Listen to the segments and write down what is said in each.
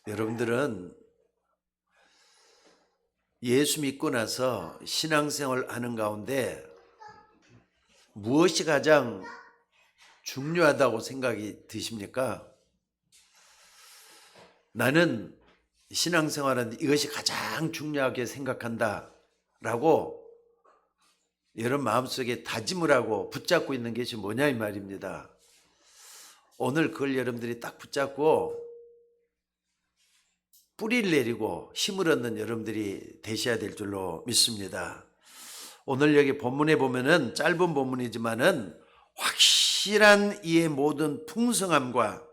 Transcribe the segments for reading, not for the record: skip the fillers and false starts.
여러분들은 예수 믿고 나서 신앙생활 하는 가운데 무엇이 가장 중요하다고 생각이 드십니까? 나는 신앙생활하는데 이것이 가장 중요하게 생각한다 라고 여러분 마음속에 다짐을 하고 붙잡고 있는 것이 뭐냐 이 말입니다. 오늘 그걸 여러분들이 딱 붙잡고 뿌리를 내리고 힘을 얻는 여러분들이 되셔야 될 줄로 믿습니다. 오늘 여기 본문에 보면은 짧은 본문이지만은 확실한 이의 모든 풍성함과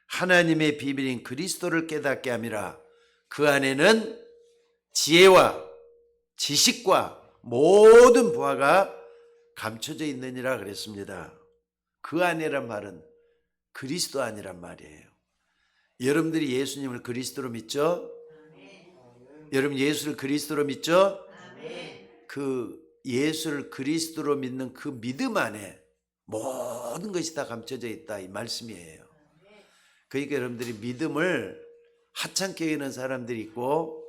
하나님의 비밀인 그리스도를 깨닫게 함이라. 그 안에는 지혜와 지식과 모든 부하가 감춰져 있느니라 그랬습니다. 그 안에란 말은 그리스도 안이란 말이에요. 여러분들이 예수님을 그리스도로 믿죠? 여러분 예수를 그리스도로 믿죠? 그 예수를 그리스도로 믿는 그 믿음 안에 모든 것이 다 감춰져 있다 이 말씀이에요. 그러니까 여러분들이 믿음을 하찮게 여기는 사람들이 있고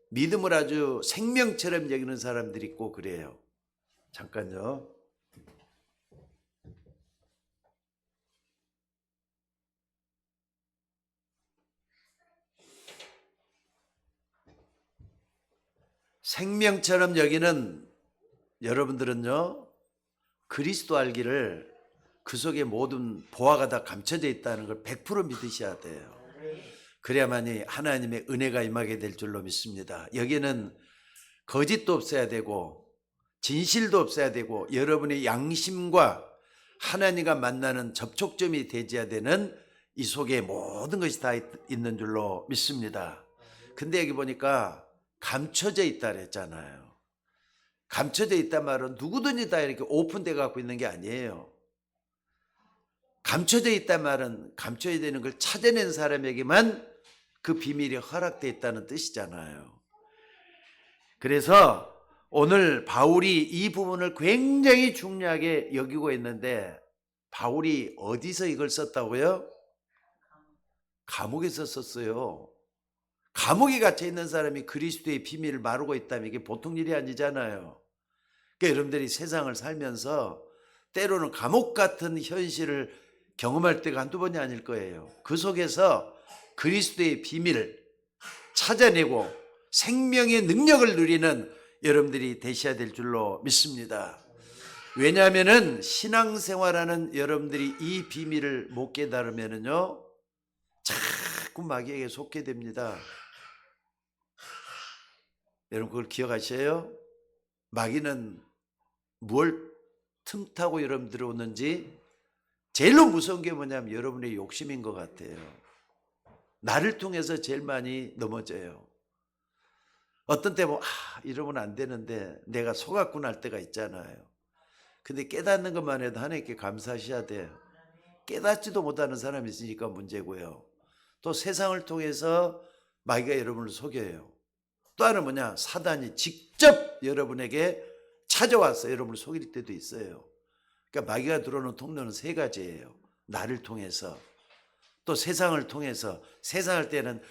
믿음을 아주 생명처럼 여기는 사람들이 있고 그래요. 잠깐요. 생명처럼 여기는 여러분들은요, 그리스도 알기를 그 속에 모든 보화가 다 감춰져 있다는 걸 100% 믿으셔야 돼요. 그래야만이 하나님의 은혜가 임하게 될 줄로 믿습니다. 여기는 거짓도 없어야 되고 진실도 없어야 되고 여러분의 양심과 하나님과 만나는 접촉점이 되어야 되는 이 속에 모든 것이 다 있는 줄로 믿습니다. 근데 여기 보니까 감춰져 있다 그랬잖아요. 감춰져 있단 말은 누구든지 다 이렇게 오픈돼 갖고 있는 게 아니에요. 감춰져 있단 말은 감춰야 되는 걸 찾아낸 사람에게만 그 비밀이 허락되어 있다는 뜻이잖아요. 그래서 오늘 바울이 이 부분을 굉장히 중요하게 여기고 있는데 바울이 어디서 이걸 썼다고요? 감옥에서 썼어요. 감옥에 갇혀 있는 사람이 그리스도의 비밀을 말하고 있다면 이게 보통 일이 아니잖아요. 그러니까 여러분들이 세상을 살면서 때로는 감옥 같은 현실을 경험할 때가 한두 번이 아닐 거예요. 그 속에서 그리스도의 비밀을 찾아내고 생명의 능력을 누리는 여러분들이 되셔야 될 줄로 믿습니다. 왜냐하면은 신앙생활하는 여러분들이 이 비밀을 못 깨달으면은요 자꾸 마귀에게 속게 됩니다. 여러분 그걸 기억하셔요? 마귀는 뭘 틈타고 여러분 들어오는지 제일로 무서운 게 뭐냐면 여러분의 욕심인 것 같아요. 나를 통해서 제일 많이 넘어져요. 어떤 때 이러면 안 되는데 내가 속았구나 할 때가 있잖아요. 근데 깨닫는 것만 해도 하나님께 감사하셔야 돼요. 깨닫지도 못하는 사람이 있으니까 문제고요. 또 세상을 통해서 마귀가 여러분을 속여요. 또 하나는 뭐냐? 사단이 직접 여러분에게 찾아와서 여러분을 속일 때도 있어요. 그러니까 마귀가 들어오는 통로는 세 가지예요. 나를 통해서 또 세상을 통해서, 세상할 때는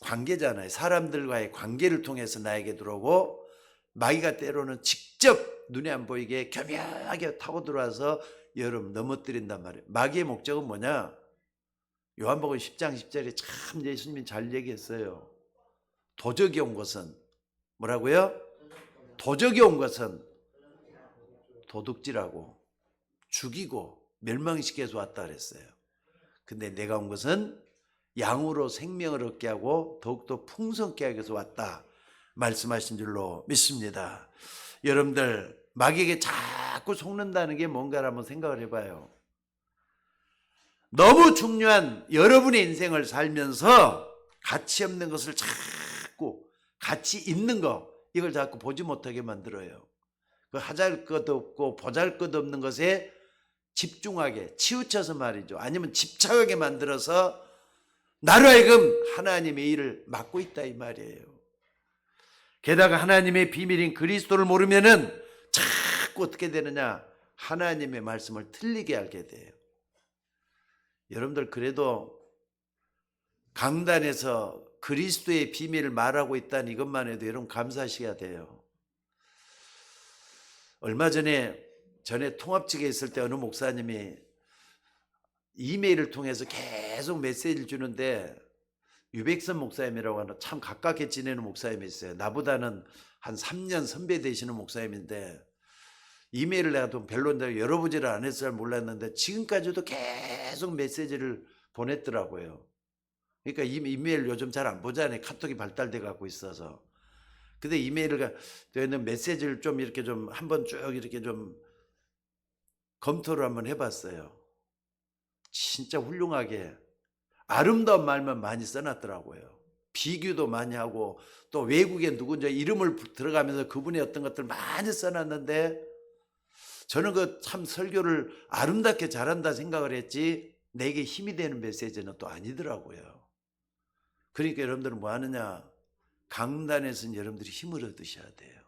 관계잖아요. 사람들과의 관계를 통해서 나에게 들어오고 마귀가 때로는 직접 눈에 안 보이게 교묘하게 타고 들어와서 여러분 넘어뜨린단 말이에요. 마귀의 목적은 뭐냐? 요한복음 10장 10절에 참 예수님이 잘 얘기했어요. 도적이 온 것은 뭐라고요? 도적이 온 것은 도둑질하고 죽이고 멸망시켜서 왔다 그랬어요. 근데 내가 온 것은 양으로 생명을 얻게 하고 더욱더 풍성케 하기 위해서 왔다 말씀하신 줄로 믿습니다. 여러분들 마귀에게 자꾸 속는다는 게 뭔가를 한번 생각을 해봐요. 너무 중요한 여러분의 인생을 살면서 가치 없는 것을 자꾸 가치 있는 거 이걸 자꾸 보지 못하게 만들어요. 그 하잘 것 없고 보잘 것 없는 것에 집중하게 치우쳐서 말이죠. 아니면 집착하게 만들어서 나로 하여금 하나님의 일을 맡고 있다 이 말이에요. 게다가 하나님의 비밀인 그리스도를 모르면은 자꾸 어떻게 되느냐? 하나님의 말씀을 틀리게 알게 돼요. 여러분들 그래도 강단에서 그리스도의 비밀을 말하고 있다는 이것만 해도 여러분 감사하셔야 돼요. 얼마 전에 통합 측에 있을 때 어느 목사님이 이메일을 통해서 계속 메시지를 주는데, 유백선 목사님이라고 하는 참 가깝게 지내는 목사님이 있어요. 나보다는 한 3년 선배 되시는 목사님인데, 이메일을 내가 좀 별로 열어보지를 않아서 잘 몰랐는데 지금까지도 계속 메시지를 보냈더라고요. 그러니까 이메일 요즘 잘 안 보잖아요. 카톡이 발달돼 갖고 있어서. 근데 이메일을 저희는 메시지를 좀 이렇게 좀 한번 쭉 이렇게 좀 검토를 한번 해봤어요. 진짜 훌륭하게 아름다운 말만 많이 써놨더라고요. 비교도 많이 하고 또 외국에 누군지 이름을 들어가면서 그분의 어떤 것들 많이 써놨는데, 저는 그 참 설교를 아름답게 잘한다 생각을 했지 내게 힘이 되는 메시지는 또 아니더라고요. 그러니까 여러분들은 뭐 하느냐, 강단에서는 여러분들이 힘을 얻으셔야 돼요.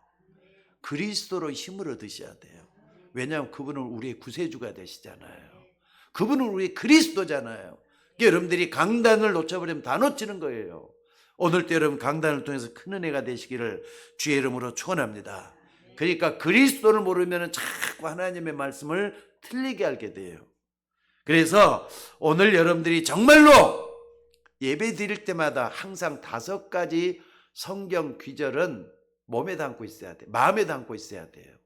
그리스도로 힘을 얻으셔야 돼요. 왜냐하면 그분은 우리의 구세주가 되시잖아요. 그분은 우리의 그리스도잖아요. 그러니까 여러분들이 강단을 놓쳐버리면 다 놓치는 거예요. 오늘도 여러분 강단을 통해서 큰 은혜가 되시기를 주의 이름으로 축원합니다. 그러니까 그리스도를 모르면 자꾸 하나님의 말씀을 틀리게 알게 돼요. 그래서 오늘 여러분들이 정말로 예배 드릴 때마다 항상 5가지 성경 귀절은 몸에 담고 있어야 돼요. 마음에 담고 있어야 돼요.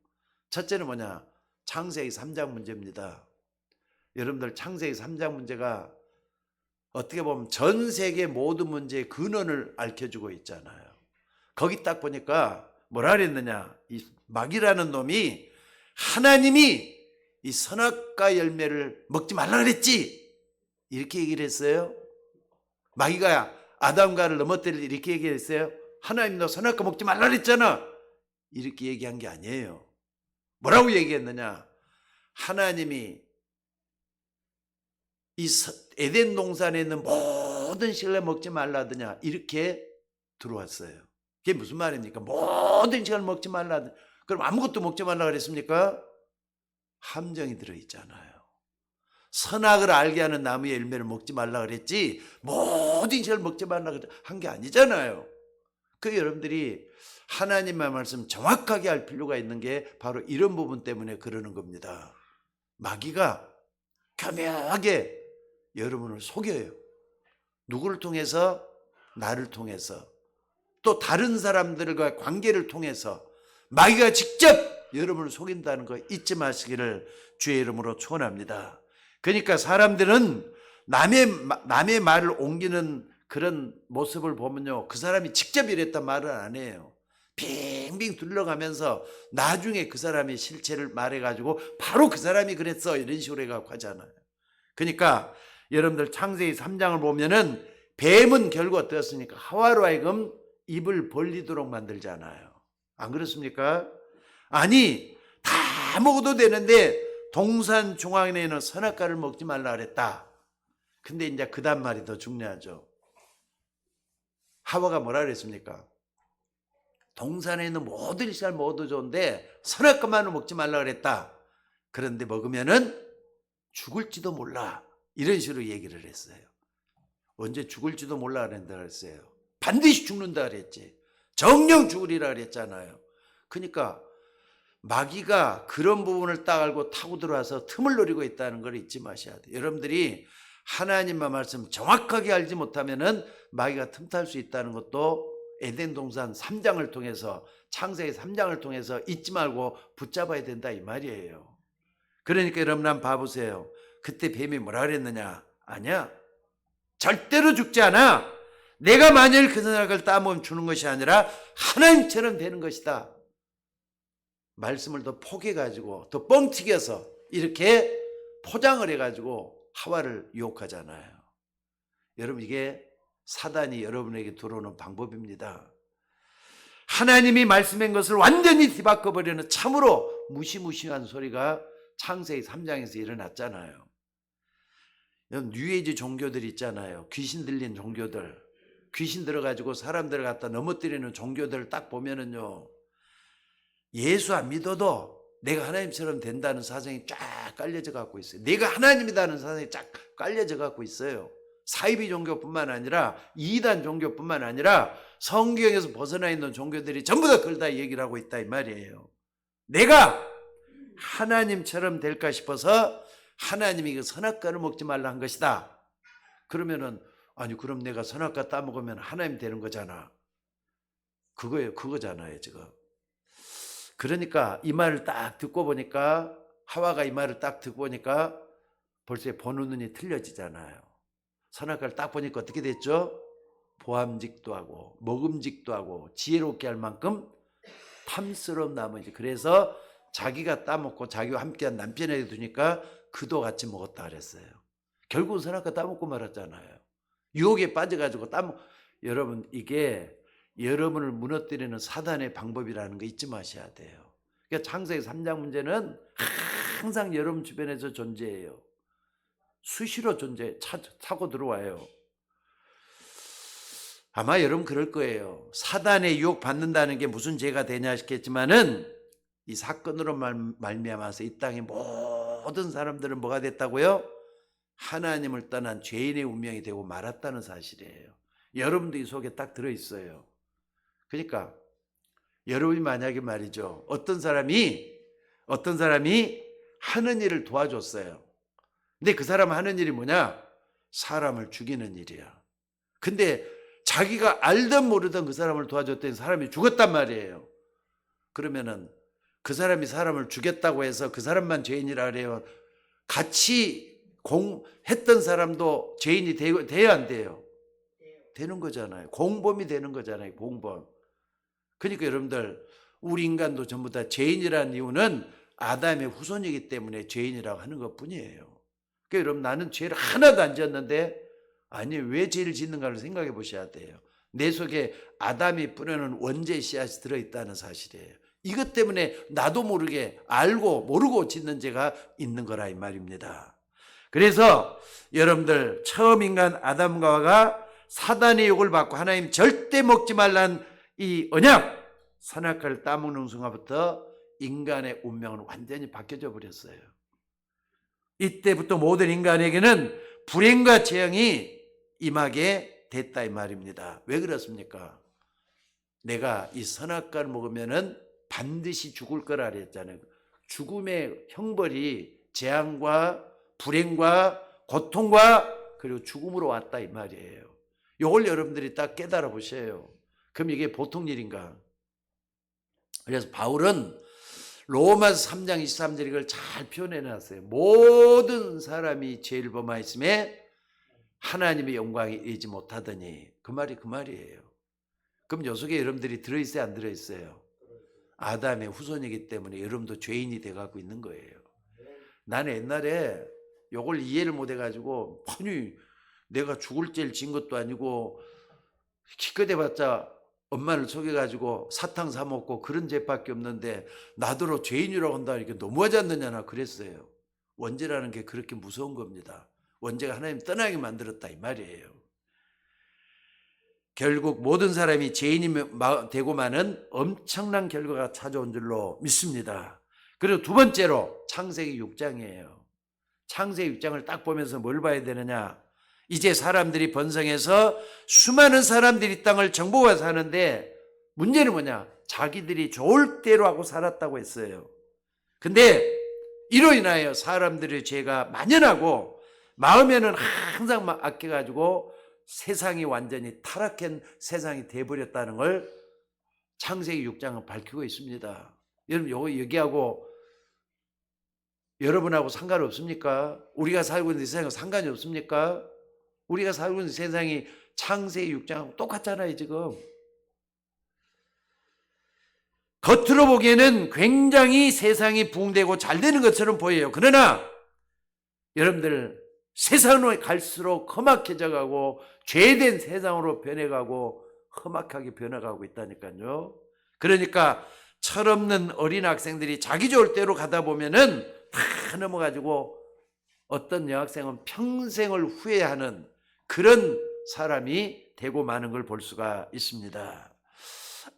첫째는 뭐냐? 창세기 3장 문제입니다. 여러분들 창세기 3장 문제가 어떻게 보면 전 세계 모든 문제의 근원을 알려주고 있잖아요. 거기 딱 보니까 뭐라 그랬느냐? 이 마귀라는 놈이 하나님이 이 선악과 열매를 먹지 말라 그랬지, 이렇게 얘기를 했어요. 마귀가 아담과를 넘어뜨릴 이렇게 얘기했어요. 하나님 너 선악과 먹지 말라 그랬잖아, 이렇게 얘기한 게 아니에요. 뭐라고 얘기했느냐? 하나님이 이 에덴 동산에 있는 모든 식을 먹지 말라 하더냐, 이렇게 들어왔어요. 그게 무슨 말입니까? 모든 식을 먹지 말라 하더냐. 그럼 아무것도 먹지 말라 그랬습니까? 함정이 들어있잖아요. 선악을 알게 하는 나무의 열매를 먹지 말라 그랬지 모든 식을 먹지 말라 한 게 아니잖아요. 그 여러분들이 하나님의 말씀 정확하게 할 필요가 있는 게 바로 이런 부분 때문에 그러는 겁니다. 마귀가 교묘하게 여러분을 속여요. 누구를 통해서? 나를 통해서, 또 다른 사람들과 관계를 통해서 마귀가 직접 여러분을 속인다는 거 잊지 마시기를 주의 이름으로 축원합니다. 그러니까 사람들은 남의 말을 옮기는 그런 모습을 보면요, 그 사람이 직접 이랬단 말은 안 해요. 빙빙 둘러가면서 나중에 그 사람이 실체를 말해가지고 바로 그 사람이 그랬어, 이런 식으로 해갖고 하잖아요. 그러니까 여러분들 창세기 3장을 보면은 뱀은 결국 어떻습니까? 하와로 하여금 입을 벌리도록 만들잖아요. 안 그렇습니까? 아니, 다 먹어도 되는데 동산 중앙에 있는 선악과를 먹지 말라 그랬다. 근데 이제 그 다음 말이 더 중요하죠. 하와가 뭐라 그랬습니까? 동산에 있는 모든 식을 먹어도 좋은데 선악과만은 먹지 말라 그랬다. 그런데 먹으면은 죽을지도 몰라, 이런 식으로 얘기를 했어요. 언제 죽을지도 몰라 그랬다 그랬어요? 반드시 죽는다 그랬지. 정령 죽으리라 그랬잖아요. 그러니까 마귀가 그런 부분을 딱 알고 타고 들어와서 틈을 노리고 있다는 걸 잊지 마셔야 돼요. 여러분들이 하나님의 말씀 정확하게 알지 못하면은 마귀가 틈탈 수 있다는 것도 에덴 동산 3장을 통해서, 창세기 3장을 통해서 잊지 말고 붙잡아야 된다, 이 말이에요. 그러니까 여러분 한번 봐보세요. 그때 뱀이 뭐라 그랬느냐? 아니야, 절대로 죽지 않아. 내가 만일 그 선악을 따먹으면 주는 것이 아니라 하나님처럼 되는 것이다. 말씀을 더 포개가지고 더 뻥튀겨서 이렇게 포장을 해가지고 하와를 유혹하잖아요. 여러분, 이게 사단이 여러분에게 들어오는 방법입니다. 하나님이 말씀한 것을 완전히 뒤바꿔버리는 참으로 무시무시한 소리가 창세기 3장에서 일어났잖아요. 뉴에이지 종교들 있잖아요. 귀신 들린 종교들, 귀신 들어가지고 사람들을 갖다 넘어뜨리는 종교들을 딱 보면은요, 예수 안 믿어도 내가 하나님처럼 된다는 사상이 쫙 깔려져 갖고 있어요. 내가 하나님이라는 사상이 쫙 깔려져 갖고 있어요. 사이비 종교뿐만 아니라 이단 종교뿐만 아니라 성경에서 벗어나 있는 종교들이 전부 다 그걸 다 얘기를 하고 있다 이 말이에요. 내가 하나님처럼 될까 싶어서 하나님이 그 선악과를 먹지 말라 한 것이다. 그러면은 아니 그럼 내가 선악과 따먹으면 하나님 되는 거잖아. 그거잖아요 지금. 그러니까 이 말을 딱 듣고 보니까 하와가 이 말을 딱 듣고 보니까 벌써 보는 눈이 틀려지잖아요. 선악과를 딱 보니까 어떻게 됐죠? 보암직도 하고 먹음직도 하고 지혜롭게 할 만큼 탐스러운 나무이지. 그래서 자기가 따먹고 자기와 함께한 남편에게 두니까 그도 같이 먹었다 그랬어요. 결국은 선악과 따먹고 말았잖아요. 유혹에 빠져가지고 여러분 이게 여러분을 무너뜨리는 사단의 방법이라는 거 잊지 마셔야 돼요. 그러니까 창세기 3장 문제는 항상 여러분 주변에서 존재해요. 수시로 차고 들어와요. 아마 여러분 그럴 거예요. 사단의 유혹 받는다는 게 무슨 죄가 되냐 싶겠지만은 이 사건으로 말미암아서 이 땅의 모든 사람들은 뭐가 됐다고요? 하나님을 떠난 죄인의 운명이 되고 말았다는 사실이에요. 여러분도 이 속에 딱 들어있어요. 그러니까 여러분이 만약에 말이죠. 어떤 사람이 하는 일을 도와줬어요. 근데 그 사람 하는 일이 뭐냐? 사람을 죽이는 일이야. 근데 자기가 알든 모르든 그 사람을 도와줬더니 사람이 죽었단 말이에요. 그러면은 그 사람이 사람을 죽였다고 해서 그 사람만 죄인이라 그래요. 같이 했던 사람도 죄인이 돼야 안 돼요? 되는 거잖아요. 공범이 되는 거잖아요. 공범. 그러니까 여러분들 우리 인간도 전부 다 죄인이라는 이유는 아담의 후손이기 때문에 죄인이라고 하는 것뿐이에요. 그러니까 여러분 나는 죄를 하나도 안 지었는데 아니 왜 죄를 짓는가를 생각해 보셔야 돼요. 내 속에 아담이 뿌려놓은 원죄 씨앗이 들어있다는 사실이에요. 이것 때문에 나도 모르게 알고 모르고 짓는 죄가 있는 거라 이 말입니다. 그래서 여러분들 처음 인간 아담과 하와가 사단의 욕을 받고 하나님 절대 먹지 말라는 이 언약 선악과를 따먹는 순간부터 인간의 운명은 완전히 바뀌어져 버렸어요. 이때부터 모든 인간에게는 불행과 재앙이 임하게 됐다 이 말입니다. 왜 그렇습니까? 내가 이 선악과를 먹으면은 반드시 죽을 거라 그랬잖아요. 죽음의 형벌이 재앙과 불행과 고통과 그리고 죽음으로 왔다 이 말이에요. 이걸 여러분들이 딱 깨달아 보세요. 그럼 이게 보통 일인가? 그래서 바울은 로마서 3장 23절 이걸 잘 표현해 놨어요. 모든 사람이 죄를 범하였음에 하나님의 영광이 이르지 못하더니 그 말이 그 말이에요. 그럼 요 속에 여러분들이 들어있어요 안 들어있어요? 아담의 후손이기 때문에 여러분도 죄인이 돼가고 있는 거예요. 나는 옛날에 요걸 이해를 못 해가지고 아니 내가 죽을 죄를 진 것도 아니고 기껏 해봤자 엄마를 속여가지고 사탕 사 먹고 그런 죄밖에 없는데 나더러 죄인이라고 한다니까 너무하지 않느냐 그랬어요. 원죄라는 게 그렇게 무서운 겁니다. 원죄가 하나님 떠나게 만들었다 이 말이에요. 결국 모든 사람이 죄인이 되고 마는 엄청난 결과가 찾아온 줄로 믿습니다. 그리고 두 번째로 창세기 6장이에요. 창세기 6장을 딱 보면서 뭘 봐야 되느냐? 이제 사람들이 번성해서 수많은 사람들이 땅을 정복해 사는데 문제는 뭐냐? 자기들이 좋을 대로 하고 살았다고 했어요. 근데 이로 인하여 사람들의 죄가 만연하고 마음에는 항상 아껴가지고 세상이 완전히 타락한 세상이 돼버렸다는 걸 창세기 6장은 밝히고 있습니다. 여러분 이거 얘기하고 여러분하고 상관없습니까? 우리가 살고 있는 세상과 상관이 없습니까? 우리가 살고 있는 세상이 창세기 6장하고 똑같잖아요 지금. 겉으로 보기에는 굉장히 세상이 부흥되고 잘 되는 것처럼 보여요. 그러나 여러분들 세상으로 갈수록 험악해져 가고 죄된 세상으로 변해가고 험악하게 변해가고 있다니까요. 그러니까 철없는 어린 학생들이 자기 좋을 대로 가다 보면은 다 넘어가지고 어떤 여학생은 평생을 후회하는 그런 사람이 되고 마는 걸 볼 수가 있습니다.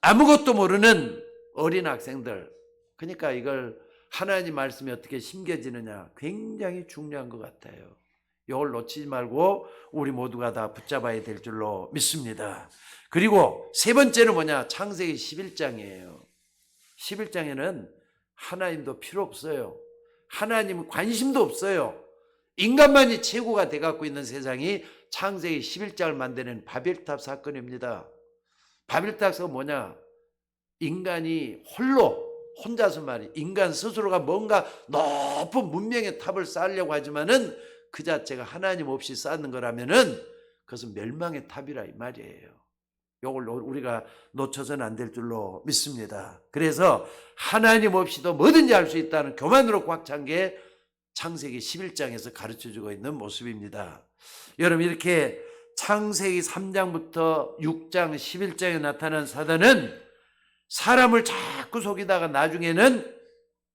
아무것도 모르는 어린 학생들. 그러니까 이걸 하나님 말씀이 어떻게 심겨지느냐 굉장히 중요한 것 같아요. 이걸 놓치지 말고 우리 모두가 다 붙잡아야 될 줄로 믿습니다. 그리고 세 번째는 뭐냐? 창세기 11장이에요. 11장에는 하나님도 필요 없어요. 하나님 관심도 없어요. 인간만이 최고가 돼갖고 있는 세상이 창세기 11장을 만드는 바벨탑 사건입니다. 바벨탑 사건은 뭐냐? 인간이 혼자서 말이 인간 스스로가 뭔가 높은 문명의 탑을 쌓으려고 하지만은 그 자체가 하나님 없이 쌓는 거라면은 그것은 멸망의 탑이라 이 말이에요. 이걸 우리가 놓쳐서는 안 될 줄로 믿습니다. 그래서 하나님 없이도 뭐든지 할 수 있다는 교만으로 꽉 찬 게 창세기 11장에서 가르쳐주고 있는 모습입니다. 여러분, 이렇게 창세기 3장부터 6장 11장에 나타난 사단은 사람을 자꾸 속이다가 나중에는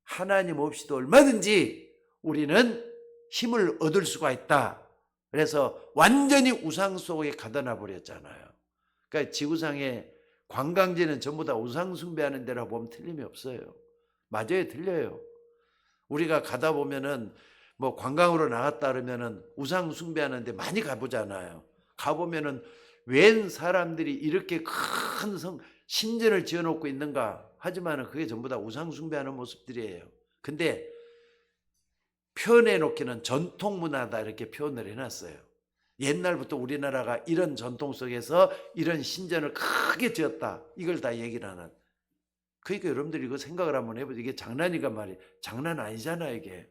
하나님 없이도 얼마든지 우리는 힘을 얻을 수가 있다. 그래서 완전히 우상 속에 가둬놔 버렸잖아요. 그러니까 지구상의 관광지는 전부 다 우상 숭배하는 데라 보면 틀림이 없어요. 맞아요, 틀려요. 우리가 가다 보면은 뭐 관광으로 나갔다 그러면은 우상 숭배하는 데 많이 가보잖아요. 가보면은 웬 사람들이 이렇게 큰 신전을 지어놓고 있는가 하지만은 그게 전부 다 우상 숭배하는 모습들이에요. 근데 표현해 놓기는 전통 문화다 이렇게 표현을 해놨어요. 옛날부터 우리나라가 이런 전통 속에서 이런 신전을 크게 지었다. 이걸 다 얘기를 하는. 그러니까 여러분들이 이거 생각을 한번 해보죠. 이게 장난이가 말이에요. 장난 아니잖아요, 이게.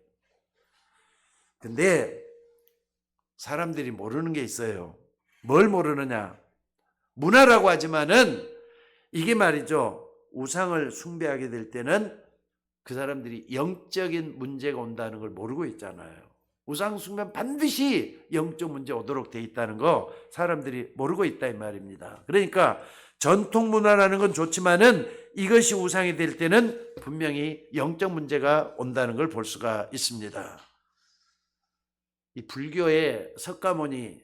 근데 사람들이 모르는 게 있어요. 뭘 모르느냐? 문화라고 하지만은 이게 말이죠. 우상을 숭배하게 될 때는 그 사람들이 영적인 문제가 온다는 걸 모르고 있잖아요. 우상 숭배는 반드시 영적 문제 오도록 돼 있다는 거 사람들이 모르고 있다 이 말입니다. 그러니까 전통 문화라는 건 좋지만은 이것이 우상이 될 때는 분명히 영적 문제가 온다는 걸 볼 수가 있습니다. 이 불교의 석가모니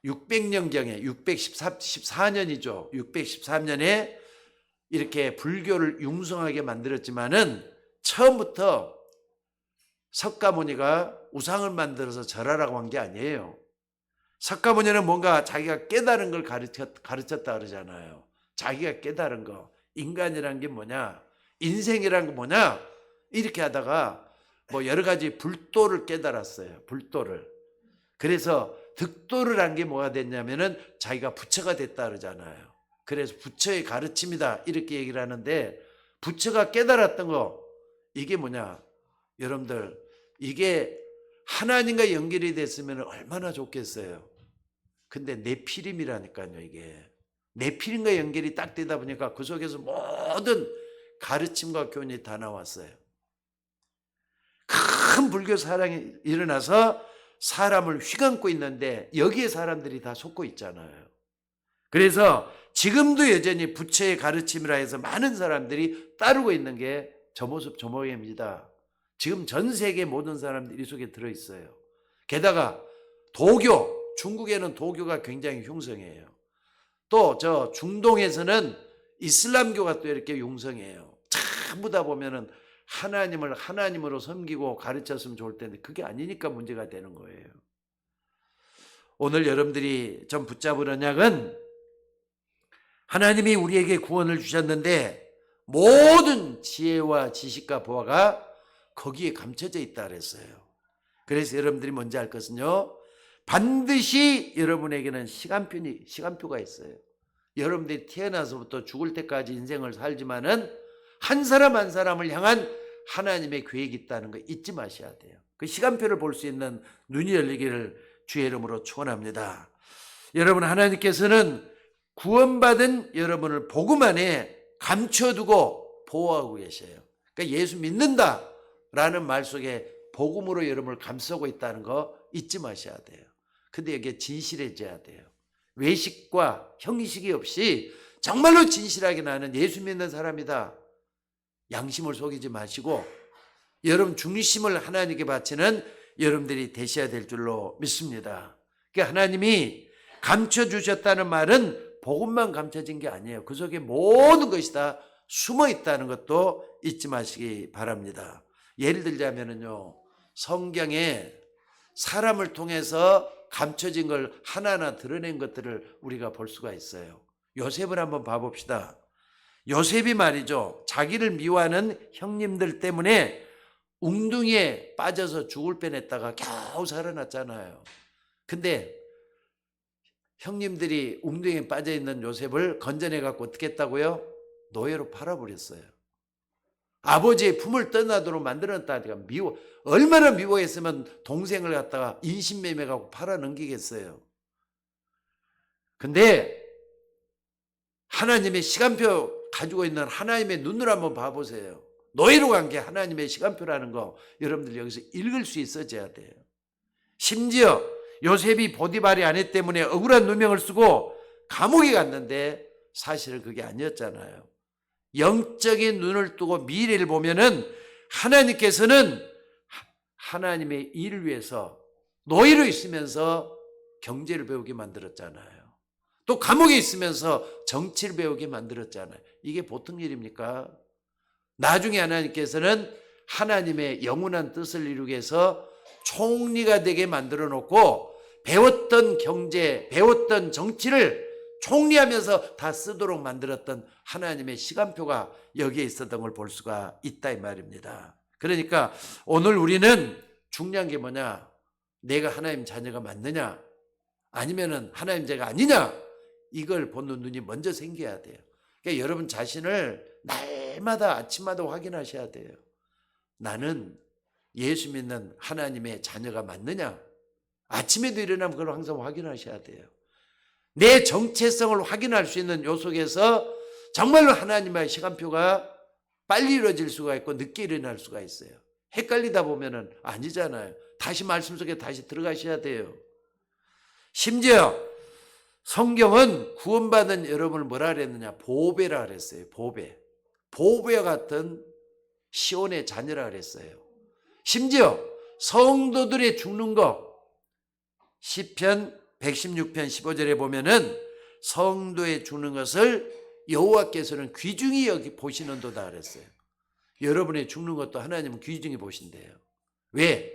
600년경에 614년이죠. 613년에 이렇게 불교를 융성하게 만들었지만은 처음부터 석가모니가 우상을 만들어서 절하라고 한 게 아니에요. 석가모니는 뭔가 자기가 깨달은 걸 가르쳤다 그러잖아요. 자기가 깨달은 거. 인간이란 게 뭐냐? 인생이란 게 뭐냐? 이렇게 하다가 뭐 여러 가지 불도를 깨달았어요. 불도를. 그래서 득도를 한 게 뭐가 됐냐면은 자기가 부처가 됐다 그러잖아요. 그래서 부처의 가르침이다 이렇게 얘기를 하는데 부처가 깨달았던 거 이게 뭐냐? 여러분들 이게 하나님과 연결이 됐으면 얼마나 좋겠어요. 근데 네피림이라니까요. 이게 네피림과 연결이 딱 되다 보니까 그 속에서 모든 가르침과 교훈이 다 나왔어요. 큰 불교 사랑이 일어나서 사람을 휘감고 있는데 여기에 사람들이 다 속고 있잖아요. 그래서 지금도 여전히 부처의 가르침이라 해서 많은 사람들이 따르고 있는 게 저 모습 저 모양입니다. 지금 전 세계 모든 사람들이 이 속에 들어있어요. 게다가 도교, 중국에는 도교가 굉장히 흉성해요. 또 저 중동에서는 이슬람교가 또 이렇게 흉성해요. 전부 다 보면은 하나님을 하나님으로 섬기고 가르쳤으면 좋을 텐데 그게 아니니까 문제가 되는 거예요. 오늘 여러분들이 좀 붙잡을 언약은 하나님이 우리에게 구원을 주셨는데 모든 지혜와 지식과 보화가 거기에 감춰져 있다 그랬어요. 그래서 여러분들이 뭔지 알 것은요. 반드시 여러분에게는 시간표가 있어요. 여러분들이 태어나서부터 죽을 때까지 인생을 살지만은 한 사람 한 사람을 향한 하나님의 계획이 있다는 거 잊지 마셔야 돼요. 그 시간표를 볼 수 있는 눈이 열리기를 주의 이름으로 축원합니다. 여러분, 하나님께서는 구원받은 여러분을 복음 안에 감춰두고 보호하고 계셔요. 그러니까 예수 믿는다라는 말 속에 복음으로 여러분을 감싸고 있다는 거 잊지 마셔야 돼요. 근데 이게 진실해져야 돼요. 외식과 형식이 없이 정말로 진실하게 나는 예수 믿는 사람이다. 양심을 속이지 마시고 여러분 중심을 하나님께 바치는 여러분들이 되셔야 될 줄로 믿습니다. 그러니까 하나님이 감춰주셨다는 말은 복음만 감춰진 게 아니에요. 그 속에 모든 것이 다 숨어 있다는 것도 잊지 마시기 바랍니다. 예를 들자면요, 성경에 사람을 통해서 감춰진 걸 하나하나 드러낸 것들을 우리가 볼 수가 있어요. 요셉을 한번 봐봅시다. 요셉이 말이죠, 자기를 미워하는 형님들 때문에 웅둥이에 빠져서 죽을 뻔했다가 겨우 살아났잖아요. 근데 형님들이 웅둥이에 빠져있는 요셉을 건져내갖고 어떻게 했다고요? 노예로 팔아버렸어요. 아버지의 품을 떠나도록 만들었다니까. 얼마나 미워했으면 동생을 갖다가 인신매매하고 팔아넘기겠어요. 근데 하나님의 시간표 가지고 있는 하나님의 눈을 한번 봐보세요. 노예로 간 게 하나님의 시간표라는 거 여러분들 여기서 읽을 수 있어져야 돼요. 심지어 요셉이 보디발의 아내 때문에 억울한 누명을 쓰고 감옥에 갔는데 사실은 그게 아니었잖아요. 영적인 눈을 뜨고 미래를 보면은 하나님께서는 하나님의 일을 위해서 노예로 있으면서 경제를 배우게 만들었잖아요. 또 감옥에 있으면서 정치를 배우게 만들었잖아요. 이게 보통 일입니까? 나중에 하나님께서는 하나님의 영원한 뜻을 이루기 위해서 총리가 되게 만들어 놓고 배웠던 경제, 배웠던 정치를 총리하면서 다 쓰도록 만들었던 하나님의 시간표가 여기에 있었던 걸 볼 수가 있다 이 말입니다. 그러니까 오늘 우리는 중요한 게 뭐냐? 내가 하나님 자녀가 맞느냐? 아니면은 하나님 자가 아니냐? 이걸 보는 눈이 먼저 생겨야 돼요. 그러니까 여러분 자신을 날마다 아침마다 확인하셔야 돼요. 나는 예수 믿는 하나님의 자녀가 맞느냐? 아침에도 일어나면 그걸 항상 확인하셔야 돼요. 내 정체성을 확인할 수 있는 요 속에서 정말로 하나님의 시간표가 빨리 이루어질 수가 있고 늦게 일어날 수가 있어요. 헷갈리다 보면은 아니잖아요. 다시 말씀 속에 다시 들어가셔야 돼요. 심지어 성경은 구원받은 여러분을 뭐라 그랬느냐? 보배라 그랬어요. 보배. 보배와 같은 시온의 자녀라 그랬어요. 심지어 성도들이 죽는 거 시편 116편 15절에 보면은 성도의 죽는 것을 여호와께서는 귀중히 여기 보시는도다 그랬어요. 여러분의 죽는 것도 하나님은 귀중히 보신대요. 왜?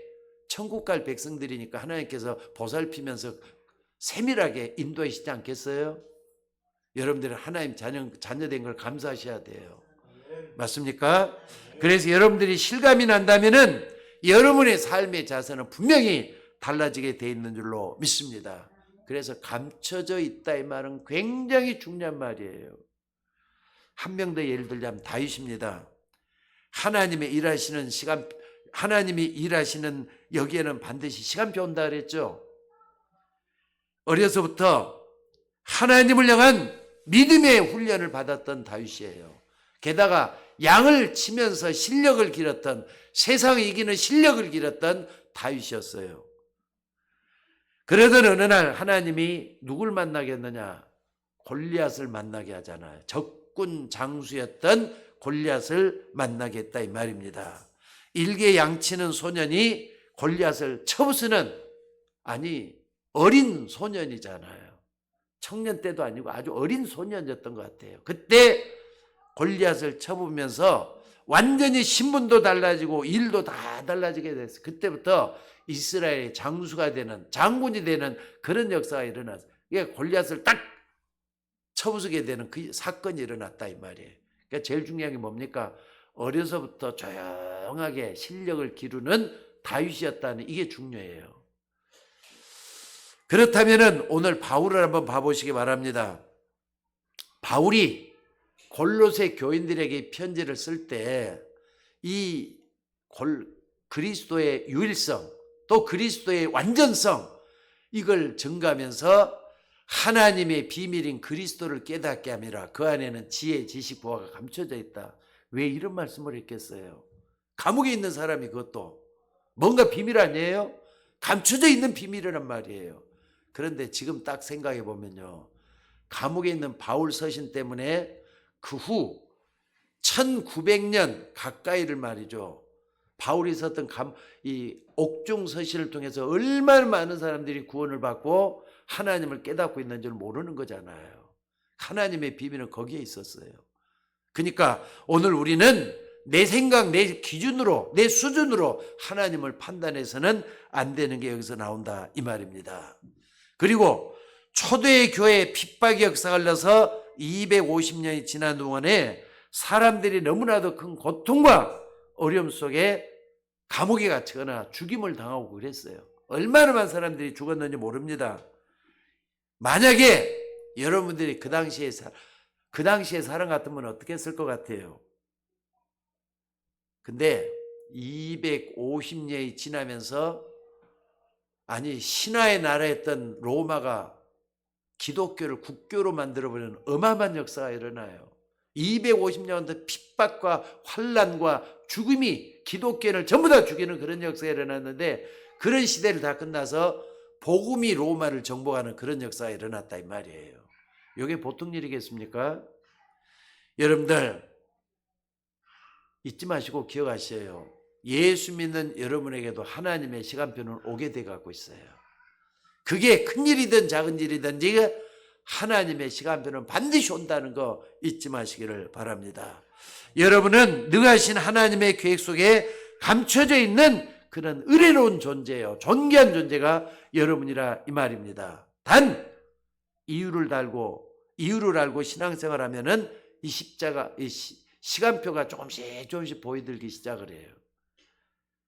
천국 갈 백성들이니까 하나님께서 보살피면서 세밀하게 인도하시지 않겠어요? 여러분들은 하나님 자녀된 걸 감사하셔야 돼요. 맞습니까? 그래서 여러분들이 실감이 난다면은 여러분의 삶의 자세는 분명히 달라지게 돼 있는 줄로 믿습니다. 그래서 감춰져 있다 이 말은 굉장히 중요한 말이에요. 한 명 더 예를 들자면 다윗입니다. 하나님의 일하시는 시간, 하나님이 일하시는 여기에는 반드시 시간표 온다 그랬죠. 어려서부터 하나님을 향한 믿음의 훈련을 받았던 다윗이에요. 게다가 양을 치면서 실력을 기렸던, 세상을 이기는 실력을 기렸던 다윗이었어요. 그러던 어느 날 하나님이 누굴 만나게 했느냐? 골리앗을 만나게 하잖아요. 적군 장수였던 골리앗을 만나게 했다 이 말입니다. 일개 양치는 소년이 골리앗을 쳐부수는, 아니 어린 소년이잖아요. 청년 때도 아니고 아주 어린 소년이었던 것 같아요. 그때 골리앗을 쳐보면서 완전히 신분도 달라지고 일도 다 달라지게 됐어요. 그때부터 이스라엘의 장수가 되는, 장군이 되는 그런 역사가 일어났어요. 이게 골리앗을 딱 쳐부수게 되는 그 사건이 일어났다 이 말이에요. 그러니까 제일 중요한 게 뭡니까? 어려서부터 조용하게 실력을 기르는 다윗이었다는, 이게 중요해요. 그렇다면 오늘 바울을 한번 봐보시기 바랍니다. 바울이 골로새 교인들에게 편지를 쓸 때 이 그리스도의 유일성, 또 그리스도의 완전성, 이걸 증가하면서 하나님의 비밀인 그리스도를 깨닫게 함이라. 그 안에는 지혜, 지식, 보화가 감춰져 있다. 왜 이런 말씀을 했겠어요? 감옥에 있는 사람이 그것도 뭔가 비밀 아니에요? 감춰져 있는 비밀이란 말이에요. 그런데 지금 딱 생각해 보면요, 감옥에 있는 바울 서신 때문에 그 후 1900년 가까이를 말이죠, 바울이 썼던 이 옥중 서신을 통해서 얼마나 많은 사람들이 구원을 받고 하나님을 깨닫고 있는 줄 모르는 거잖아요. 하나님의 비밀은 거기에 있었어요. 그러니까 오늘 우리는 내 생각, 내 기준으로, 내 수준으로 하나님을 판단해서는 안 되는 게 여기서 나온다 이 말입니다. 그리고 초대의 교회에 핍박의 역사가 흘러서 250년이 지난 동안에 사람들이 너무나도 큰 고통과 어려움 속에 감옥에 갇히거나 죽임을 당하고 그랬어요. 얼마나 많은 사람들이 죽었는지 모릅니다. 만약에 여러분들이 그 당시에 사람 같으면 어떻게 했을 것 같아요? 근데 250년이 지나면서 신화의 나라였던 로마가 기독교를 국교로 만들어버리는 어마어마한 역사가 일어나요. 250년 핍박과 환난과 죽음이 기독교인을 전부 다 죽이는 그런 역사가 일어났는데, 그런 시대를 다 끝나서 복음이 로마를 정복하는 그런 역사가 일어났다 이 말이에요. 이게 보통 일이겠습니까? 여러분들 잊지 마시고 기억하셔요. 예수 믿는 여러분에게도 하나님의 시간표는 오게 돼 갖고 있어요. 그게 큰 일이든 작은 일이든지 하나님의 시간표는 반드시 온다는 거 잊지 마시기를 바랍니다. 여러분은 능하신 하나님의 계획 속에 감춰져 있는 그런 의뢰로운 존재예요. 존귀한 존재가 여러분이라 이 말입니다. 단 이유를 알고 신앙생활 하면은 이 십자가, 시간표가 조금씩 보이들기 시작을 해요.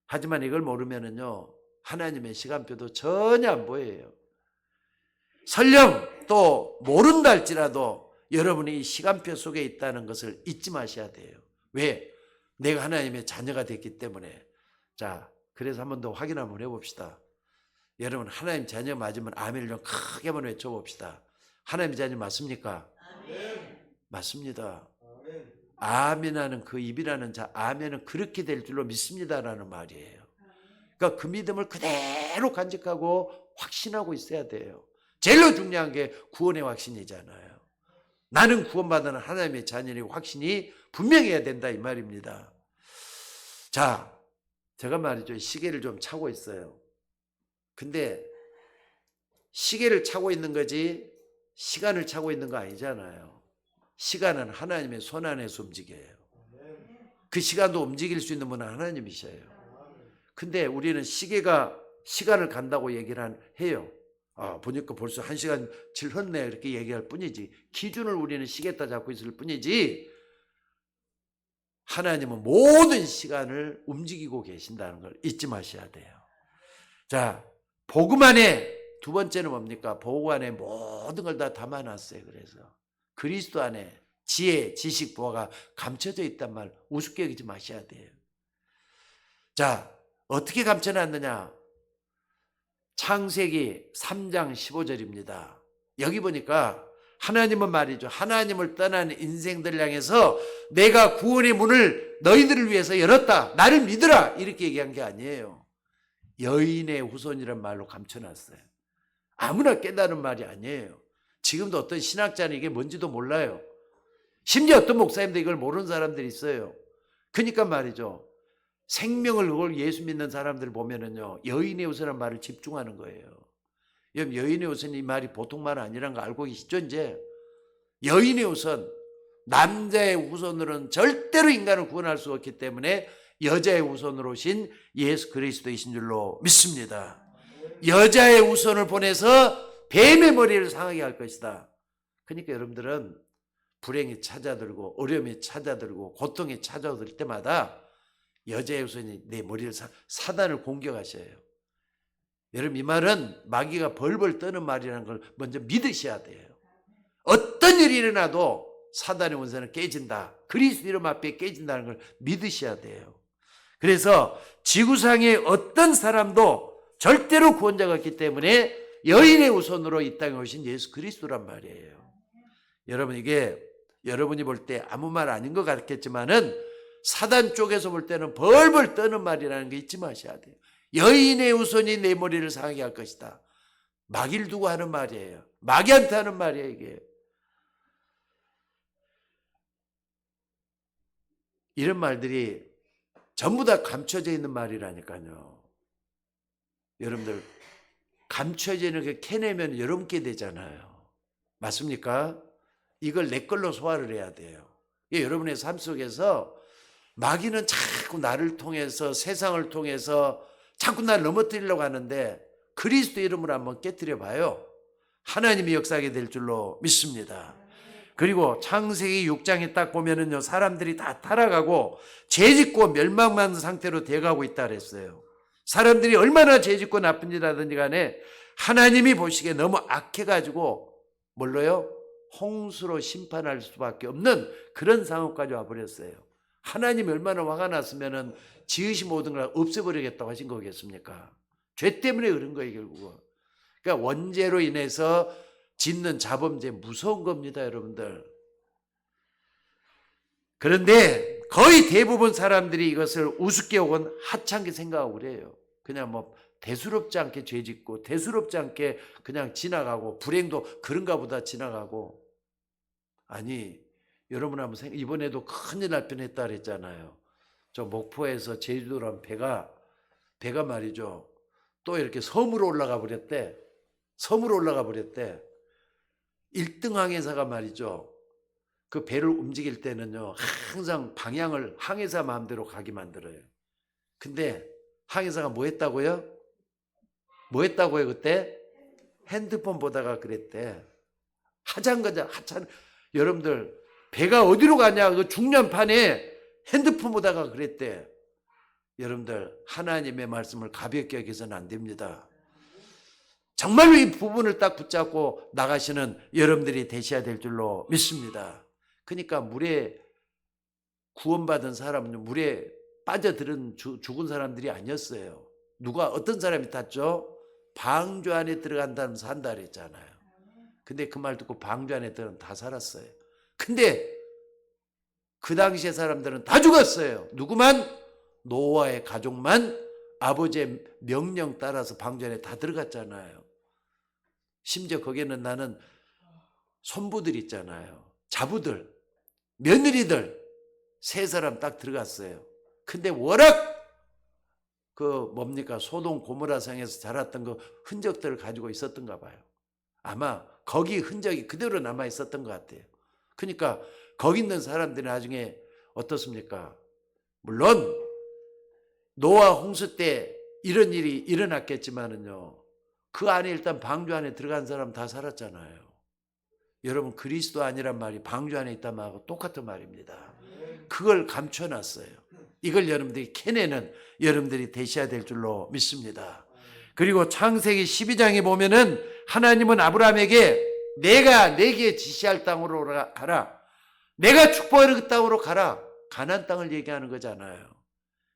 하지만 이걸 모르면은요, 하나님의 시간표도 전혀 안 보여요. 설령 또 모른다 할지라도 여러분이 이 시간표 속에 있다는 것을 잊지 마셔야 돼요. 왜? 내가 하나님의 자녀가 됐기 때문에. 자, 그래서 한 번 더 확인 한번 해봅시다. 여러분 하나님 자녀 맞으면 아멘을 좀 크게 한번 외쳐봅시다. 하나님 자녀 맞습니까? 아멘. 맞습니다. 아멘. 아멘하는 그 입이라는 자, 아멘은 그렇게 될 줄로 믿습니다라는 말이에요. 그러니까 그 믿음을 그대로 간직하고 확신하고 있어야 돼요. 제일 중요한 게 구원의 확신이잖아요. 나는 구원받은 하나님의 자녀의 확신이 분명해야 된다 이 말입니다. 자, 제가 말이죠, 시계를 좀 차고 있어요. 근데 시계를 차고 있는 거지 시간을 차고 있는 거 아니잖아요. 시간은 하나님의 손 안에서 움직여요. 그 시간도 움직일 수 있는 분은 하나님이셔요. 근데 우리는 시계가 시간을 간다고 얘기를 해요. 보니까 벌써 1시간 칠 흘렀네 이렇게 얘기할 뿐이지, 기준을 우리는 시계에다 잡고 있을 뿐이지 하나님은 모든 시간을 움직이고 계신다는 걸 잊지 마셔야 돼요. 자, 복음 안에 두 번째는 뭡니까? 복음 안에 모든 걸 다 담아놨어요. 그래서 그리스도 안에 지혜, 지식, 보화가 감춰져 있단 말 우습게 여기지 마셔야 돼요. 자, 어떻게 감춰놨느냐? 창세기 3장 15절입니다. 여기 보니까 하나님은 말이죠, 하나님을 떠난 인생들을 향해서 내가 구원의 문을 너희들을 위해서 열었다, 나를 믿으라 이렇게 얘기한 게 아니에요. 여인의 후손이란 말로 감춰놨어요. 아무나 깨달은 말이 아니에요. 지금도 어떤 신학자는 이게 뭔지도 몰라요. 심지어 어떤 목사님도 이걸 모르는 사람들이 있어요. 그러니까 말이죠, 생명을 그걸 예수 믿는 사람들 보면은요, 여인의 후손이라는 말을 집중하는 거예요. 여인의 후손 이 말이 보통 말 아니라는 거 알고 계시죠? 이제 여인의 후손, 남자의 후손으로는 절대로 인간을 구원할 수 없기 때문에 여자의 후손으로 오신 예수 그리스도이신 줄로 믿습니다. 여자의 후손을 보내서 뱀의 머리를 상하게 할 것이다. 그러니까 여러분들은 불행이 찾아들고 어려움이 찾아들고 고통이 찾아들 때마다 여자의 후손이 내 머리를 사단을 공격하셔요. 여러분 이 말은 마귀가 벌벌 떠는 말이라는 걸 먼저 믿으셔야 돼요. 어떤 일이 일어나도 사단의 원수는 깨진다, 그리스도 이름 앞에 깨진다는 걸 믿으셔야 돼요. 그래서 지구상의 어떤 사람도 절대로 구원자가 없기 때문에 여인의 후손으로 이 땅에 오신 예수 그리스도란 말이에요. 여러분 이게 여러분이 볼 때 아무 말 아닌 것 같겠지만은 사단 쪽에서 볼 때는 벌벌 떠는 말이라는 거 잊지 마셔야 돼요. 여인의 후손이 내 머리를 상하게 할 것이다. 마귀를 두고 하는 말이에요. 마귀한테 하는 말이에요 이게. 이런 말들이 전부 다 감춰져 있는 말이라니까요. 여러분들 감춰져 있는 게 캐내면 여러분께 되잖아요. 맞습니까? 이걸 내 걸로 소화를 해야 돼요. 여러분의 삶 속에서 마귀는 자꾸 나를 통해서 세상을 통해서 자꾸 나를 넘어뜨리려고 하는데 그리스도 이름으로 한번 깨뜨려 봐요. 하나님이 역사하게 될 줄로 믿습니다. 그리고 창세기 6장에 딱 보면은요, 사람들이 다 타락하고 죄짓고 멸망받는 상태로 되어가고 있다 그랬어요. 사람들이 얼마나 죄짓고 나쁜 일 하든지 간에 하나님이 보시기에 너무 악해가지고 뭘로요? 홍수로 심판할 수밖에 없는 그런 상황까지 와버렸어요. 하나님이 얼마나 화가 났으면은 지으신 모든 걸 없애버리겠다고 하신 거겠습니까? 죄 때문에 그런 거예요, 결국은. 그러니까 원죄로 인해서 짓는 자범죄 무서운 겁니다, 여러분들. 그런데 거의 대부분 사람들이 이것을 우습게 혹은 하찮게 생각하고 그래요. 그냥 뭐 대수롭지 않게 죄 짓고 대수롭지 않게 그냥 지나가고 불행도 그런가 보다 지나가고. 아니, 여러분 한번 생각, 이번에도 큰일 날 뻔했다 그랬잖아요. 저 목포에서 제주도란 배가 말이죠, 또 이렇게 섬으로 올라가 버렸대. 섬으로 올라가 버렸대. 1등 항해사가 말이죠, 그 배를 움직일 때는요 항상 방향을 항해사 마음대로 가게 만들어요. 근데 항해사가 뭐 했다고요? 뭐 했다고요 그때? 핸드폰 보다가 그랬대. 하찮은. 여러분들 배가 어디로 가냐, 그 중년판에 핸드폰 보다가 그랬대. 여러분들 하나님의 말씀을 가볍게 여기서는 안 됩니다. 정말로 이 부분을 딱 붙잡고 나가시는 여러분들이 되셔야 될 줄로 믿습니다. 그러니까 물에 구원받은 사람은 물에 빠져들은 죽은 사람들이 아니었어요. 누가 어떤 사람이 탔죠? 방주 안에 들어간다면 산다 그랬잖아요. 근데 그 말 듣고 방주 안에 들어간 다 살았어요. 근데 그 당시의 사람들은 다 죽었어요. 누구만? 노아의 가족만 아버지의 명령 따라서 방주 안에 다 들어갔잖아요. 심지어 거기에는 나는 손부들 있잖아요. 자부들, 며느리들 세 사람 딱 들어갔어요. 근데 워낙 그 뭡니까 소돔 고모라 성에서 자랐던 그 흔적들을 가지고 있었던가 봐요. 아마 거기 흔적이 그대로 남아 있었던 것 같아요. 그러니까 거기 있는 사람들이 나중에 어떻습니까? 물론 노아 홍수 때 이런 일이 일어났겠지만은요, 그 안에 일단 방주 안에 들어간 사람 다 살았잖아요. 여러분 그리스도 아니란 말이 방주 안에 있단 말하고 똑같은 말입니다. 그걸 감춰놨어요. 이걸 여러분들이 캐내는 여러분들이 되셔야 될 줄로 믿습니다. 그리고 창세기 12장에 보면은 하나님은 아브라함에게 내가 내게 지시할 땅으로 가라, 내가 축복하는 그 땅으로 가라, 가나안 땅을 얘기하는 거잖아요.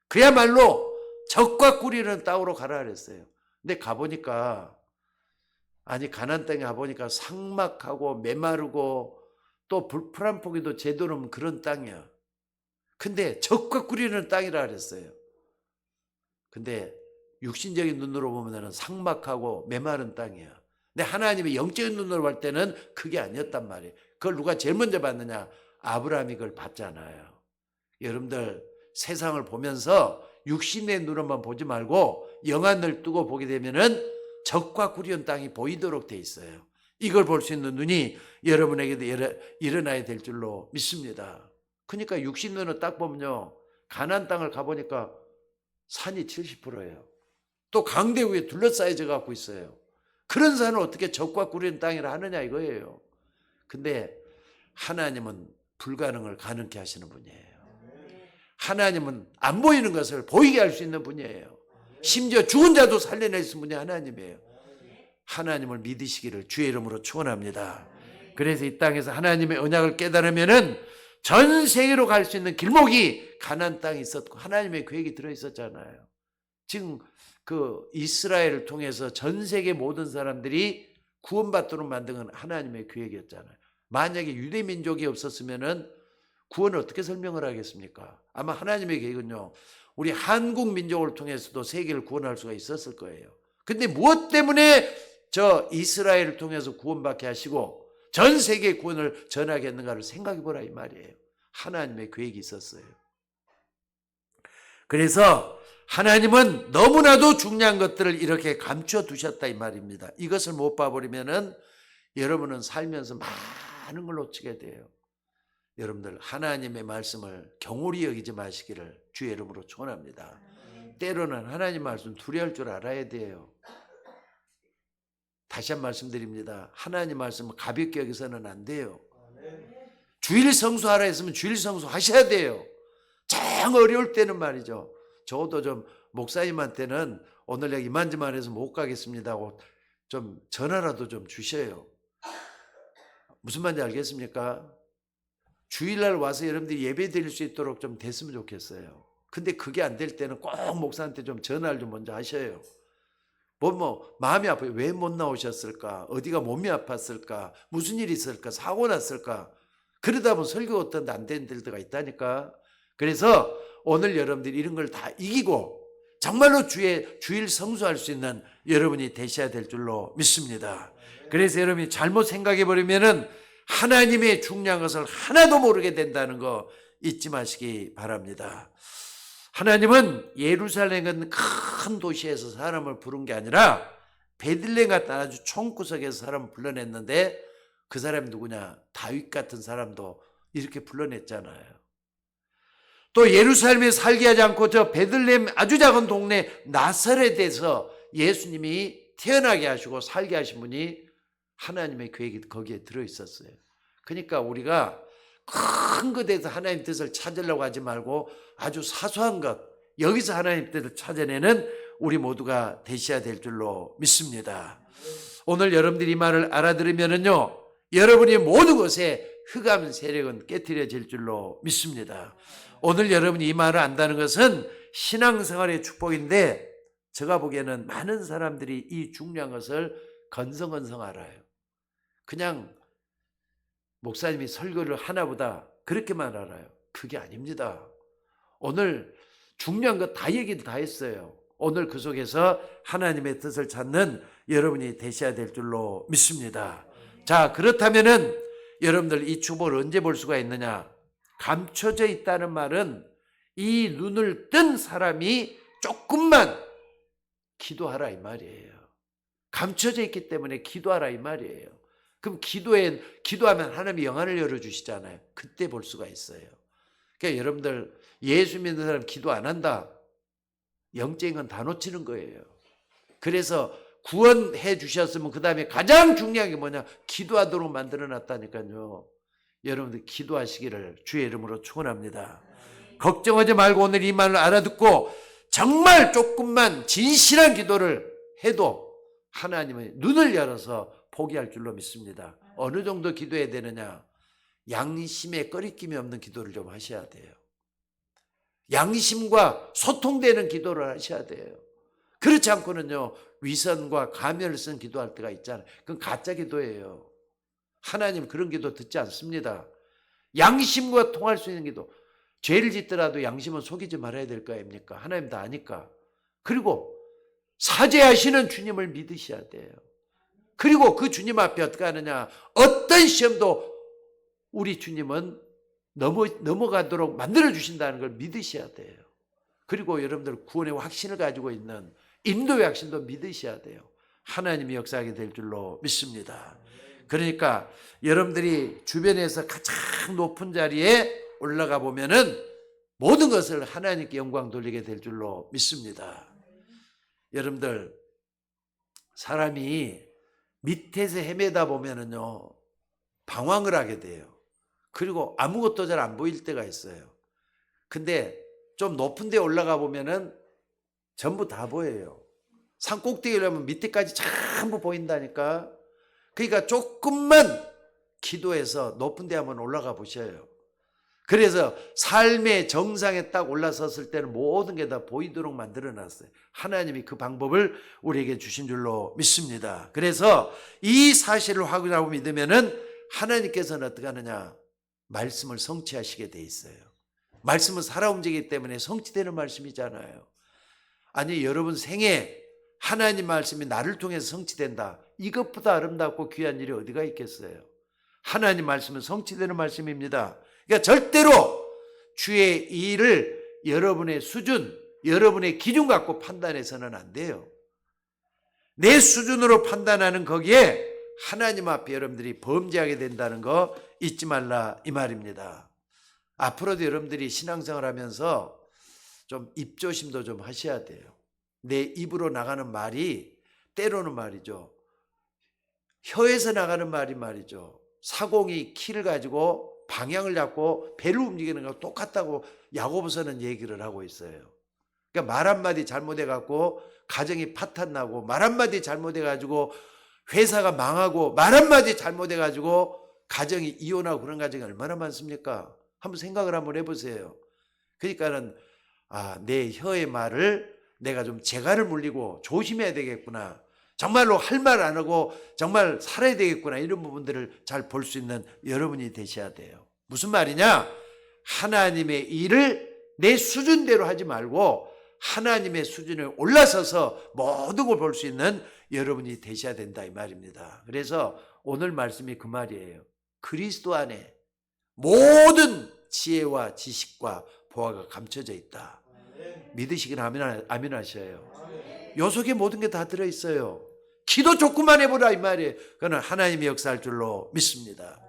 그야말로 적과 꿀이는 땅으로 가라 그랬어요. 근데 가보니까, 아니 가나안 땅에 가보니까 삭막하고 메마르고 또 불풀한 포기도 제대로 없는 그런 땅이야. 근데 적과 꿀이는 땅이라 그랬어요. 근데 육신적인 눈으로 보면 삭막하고 메마른 땅이야. 근데 하나님의 영적인 눈으로 볼 때는 그게 아니었단 말이에요. 그걸 누가 제일 먼저 봤느냐? 아브라함이 그걸 봤잖아요. 여러분들 세상을 보면서 육신의 눈으로만 보지 말고 영안을 뜨고 보게 되면은 적과 꿀이온 땅이 보이도록 돼 있어요. 이걸 볼 수 있는 눈이 여러분에게도 일어나야 될 줄로 믿습니다. 그러니까 육신 눈을 딱 보면요, 가나안 땅을 가보니까 산이 70%예요. 또 강대 위에 둘러싸여져 갖고 있어요. 그런 산을 어떻게 적과 꿀인 땅이라 하느냐 이거예요. 근데 하나님은 불가능을 가능케 하시는 분이에요. 하나님은 안 보이는 것을 보이게 할 수 있는 분이에요. 심지어 죽은 자도 살려낼 수 있는 분이 하나님이에요. 하나님을 믿으시기를 주의 이름으로 축원합니다. 그래서 이 땅에서 하나님의 언약을 깨달으면은 전 세계로 갈 수 있는 길목이 가나안 땅에 있었고 하나님의 계획이 들어 있었잖아요. 지금 그 이스라엘을 통해서 전 세계 모든 사람들이 구원받도록 만든 건 하나님의 계획이었잖아요. 만약에 유대 민족이 없었으면은 구원을 어떻게 설명을 하겠습니까? 아마 하나님의 계획은요, 우리 한국 민족을 통해서도 세계를 구원할 수가 있었을 거예요. 근데 무엇 때문에 저 이스라엘을 통해서 구원받게 하시고 전 세계에 구원을 전하게 했는가를 생각해 보라 이 말이에요. 하나님의 계획이 있었어요. 그래서 하나님은 너무나도 중요한 것들을 이렇게 감춰 두셨다 이 말입니다. 이것을 못 봐버리면은 여러분은 살면서 많은 걸 놓치게 돼요. 여러분들 하나님의 말씀을 경홀히 여기지 마시기를 주의 이름으로 축원합니다. 때로는 하나님 말씀 두려울 줄 알아야 돼요. 다시 한 말씀드립니다. 하나님 말씀을 가볍게 여기서는 안 돼요. 주일 성수하라 했으면 주일 성수 하셔야 돼요. 정 어려울 때는 말이죠. 저도 좀 목사님한테는 오늘 여기 이만저만 해서 못 가겠습니다 하고 좀 전화라도 좀 주셔요. 무슨 말인지 알겠습니까? 주일날 와서 여러분들이 예배 드릴 수 있도록 좀 됐으면 좋겠어요. 근데 그게 안 될 때는 꼭 목사한테 좀 전화를 좀 먼저 하셔요. 마음이 아파요. 왜 못 나오셨을까? 어디가 몸이 아팠을까? 무슨 일이 있을까? 사고 났을까? 그러다 보면 설교 어떤 안 되는 데가 있다니까. 그래서 오늘 여러분들이 이런 걸 다 이기고 정말로 주일 성수할 수 있는 여러분이 되셔야 될 줄로 믿습니다. 그래서 여러분이 잘못 생각해 버리면은 하나님의 중요한 것을 하나도 모르게 된다는 거 잊지 마시기 바랍니다. 하나님은 예루살렘 큰 도시에서 사람을 부른 게 아니라 베들레헴 같은 아주 총구석에서 사람을 불러냈는데 그 사람이 누구냐? 다윗 같은 사람도 이렇게 불러냈잖아요. 또 예루살렘에 살게 하지 않고 저 베들레헴 아주 작은 동네 나사렛에서 예수님이 태어나게 하시고 살게 하신 분이 하나님의 계획이 거기에 들어있었어요. 그러니까 우리가 큰 것에서 하나님 뜻을 찾으려고 하지 말고 아주 사소한 것, 여기서 하나님 뜻을 찾아내는 우리 모두가 되셔야 될 줄로 믿습니다. 오늘 여러분들이 이 말을 알아들으면은요, 여러분이 모든 것에 흑암 세력은 깨트려질 줄로 믿습니다. 오늘 여러분이 이 말을 안다는 것은 신앙생활의 축복인데 제가 보기에는 많은 사람들이 이 중요한 것을 건성건성 알아요. 그냥 목사님이 설교를 하나보다 그렇게만 알아요. 그게 아닙니다. 오늘 중요한 거 다 얘기를 다 했어요. 오늘 그 속에서 하나님의 뜻을 찾는 여러분이 되셔야 될 줄로 믿습니다. 자, 그렇다면은 여러분들 이 축복을 언제 볼 수가 있느냐? 감춰져 있다는 말은 이 눈을 뜬 사람이 조금만 기도하라 이 말이에요. 감춰져 있기 때문에 기도하라 이 말이에요. 그럼 기도하면 하나님이 영안을 열어주시잖아요. 그때 볼 수가 있어요. 그러니까 여러분들 예수 믿는 사람 기도 안 한다. 영적인 건 다 놓치는 거예요. 그래서 구원해 주셨으면 그 다음에 가장 중요한 게 뭐냐? 기도하도록 만들어 놨다니까요. 여러분들 기도하시기를 주의 이름으로 축원합니다. 걱정하지 말고 오늘 이 말을 알아듣고 정말 조금만 진실한 기도를 해도 하나님은 눈을 열어서 포기할 줄로 믿습니다. 어느 정도 기도해야 되느냐? 양심에 꺼리낌이 없는 기도를 좀 하셔야 돼요. 양심과 소통되는 기도를 하셔야 돼요. 그렇지 않고는요, 위선과 가면을 쓴 기도할 때가 있잖아요. 그건 가짜 기도예요. 하나님 그런 기도 듣지 않습니다. 양심과 통할 수 있는 기도. 죄를 짓더라도 양심은 속이지 말아야 될 거 아닙니까? 하나님 다 아니까. 그리고 사죄하시는 주님을 믿으셔야 돼요. 그리고 그 주님 앞에 어떻게 하느냐? 어떤 시험도 우리 주님은 넘어가도록 만들어주신다는 걸 믿으셔야 돼요. 그리고 여러분들 구원의 확신을 가지고 있는 인도의 확신도 믿으셔야 돼요. 하나님이 역사하게 될 줄로 믿습니다. 그러니까 여러분들이 주변에서 가장 높은 자리에 올라가 보면은 모든 것을 하나님께 영광 돌리게 될 줄로 믿습니다. 여러분들 사람이 밑에서 헤매다 보면은요 방황을 하게 돼요. 그리고 아무것도 잘 안 보일 때가 있어요. 근데 좀 높은 데 올라가 보면은 전부 다 보여요. 산 꼭대기에 오려면 밑에까지 전부 보인다니까. 그러니까 조금만 기도해서 높은 데 한번 올라가 보셔요. 그래서 삶의 정상에 딱 올라섰을 때는 모든 게 다 보이도록 만들어 놨어요. 하나님이 그 방법을 우리에게 주신 줄로 믿습니다. 그래서 이 사실을 확인하고 믿으면은 하나님께서는 어떻게 하느냐? 말씀을 성취하시게 돼 있어요. 말씀은 살아 움직이기 때문에 성취되는 말씀이잖아요. 아니 여러분 생에 하나님 말씀이 나를 통해서 성취된다. 이것보다 아름답고 귀한 일이 어디가 있겠어요? 하나님 말씀은 성취되는 말씀입니다. 그러니까 절대로 주의 일을 여러분의 수준, 여러분의 기준 갖고 판단해서는 안 돼요. 내 수준으로 판단하는 거기에 하나님 앞에 여러분들이 범죄하게 된다는 거 잊지 말라 이 말입니다. 앞으로도 여러분들이 신앙생활 하면서 좀 입조심도 좀 하셔야 돼요. 내 입으로 나가는 말이 때로는 말이죠, 혀에서 나가는 말이 말이죠, 사공이 키를 가지고 방향을 잡고 배를 움직이는 거랑 똑같다고 야고보서는 얘기를 하고 있어요. 그러니까 말 한마디 잘못해 갖고 가정이 파탄나고, 말 한마디 잘못해 가지고 회사가 망하고, 말 한마디 잘못해 가지고 가정이 이혼하고 그런 가정이 얼마나 많습니까? 한번 생각을 한번 해보세요. 그러니까는 내 혀의 말을 내가 좀 재갈을 물리고 조심해야 되겠구나, 정말로 할 말 안 하고 정말 살아야 되겠구나, 이런 부분들을 잘 볼 수 있는 여러분이 되셔야 돼요. 무슨 말이냐? 하나님의 일을 내 수준대로 하지 말고 하나님의 수준에 올라서서 모든 걸 볼 수 있는 여러분이 되셔야 된다 이 말입니다. 그래서 오늘 말씀이 그 말이에요. 그리스도 안에 모든 지혜와 지식과 보화가 감춰져 있다. 믿으시긴 아멘 하셔요. 요 속에 모든 게 다 들어있어요. 기도 조금만 해보라 이 말이에요. 그거는 하나님이 역사할 줄로 믿습니다.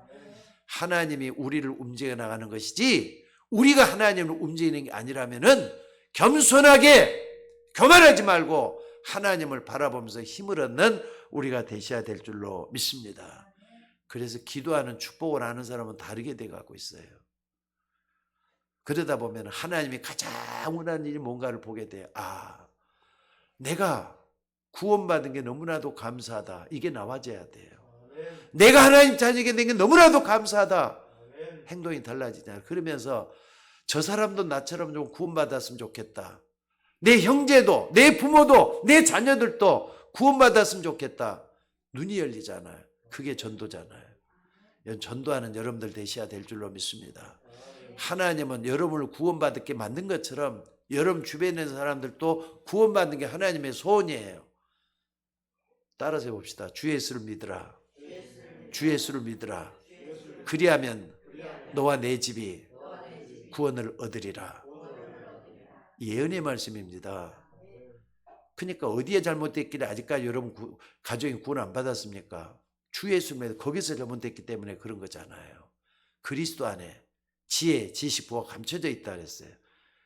하나님이 우리를 움직여 나가는 것이지 우리가 하나님을 움직이는 게 아니라면은 겸손하게 교만하지 말고 하나님을 바라보면서 힘을 얻는 우리가 되셔야 될 줄로 믿습니다. 그래서 기도하는 축복을 아는 사람은 다르게 돼가고 있어요. 그러다 보면 하나님이 가장 원하는 일이 뭔가를 보게 돼요. 내가 구원받은 게 너무나도 감사하다, 이게 나와져야 돼요. 내가 하나님 자녀에게 된 게 너무나도 감사하다, 행동이 달라지잖아요. 그러면서 저 사람도 나처럼 좀 구원받았으면 좋겠다, 내 형제도 내 부모도 내 자녀들도 구원받았으면 좋겠다, 눈이 열리잖아요. 그게 전도잖아요. 전도하는 여러분들 되셔야 될 줄로 믿습니다. 하나님은 여러분을 구원받게 만든 것처럼 여러분 주변에 있는 사람들도 구원받는 게 하나님의 소원이에요. 따라서 해봅시다. 주 예수를 믿으라. 주 예수를 믿으라. 그리하면 너와 내 집이 구원을 얻으리라. 예언의 말씀입니다. 그러니까 어디에 잘못됐길래 아직까지 여러분 가정이 구원 안 받았습니까? 주 예수를 믿어 거기서 잘못됐기 때문에 그런 거잖아요. 그리스도 안에 지혜, 지식, 보가 감춰져 있다 그랬어요.